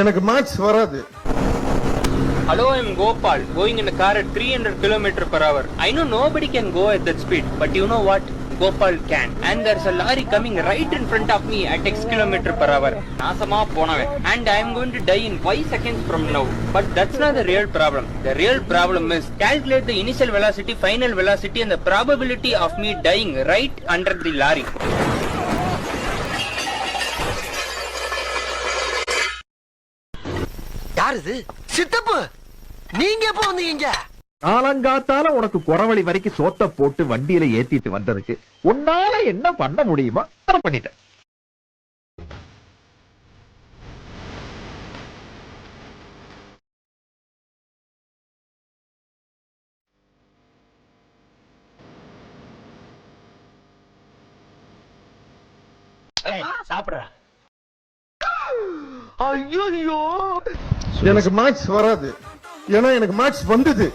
எனக்கு மேக்ஸ் வராது. Hello, I'm Gopal, going in a car at 300 km per hour. I know nobody can go at that speed, but you know what? Gopal can. And there's a lorry coming right in front of me at X km per hour. Nasama ponave. And I'm going to die in 5 seconds from now. But that's not the real problem. The real problem is calculate the initial velocity, final velocity and the probability of me dying right under the lorry. யாருது? சித்தப்பு, நீங்க எப்ப வந்தீங்க? காலங்காத்தால உனக்கு குறவழி வரைக்கும் சோத்த போட்டு வண்டியில ஏத்திட்டு வந்ததுக்கு உன்னால என்ன பண்ண முடியுமா அதை பண்ணிட்டேன். சாப்பிடுற. ஐயோ, எனக்கு மேக்ஸ் வராது. ஏன்னா எனக்கு மேக்ஸ் வந்தது.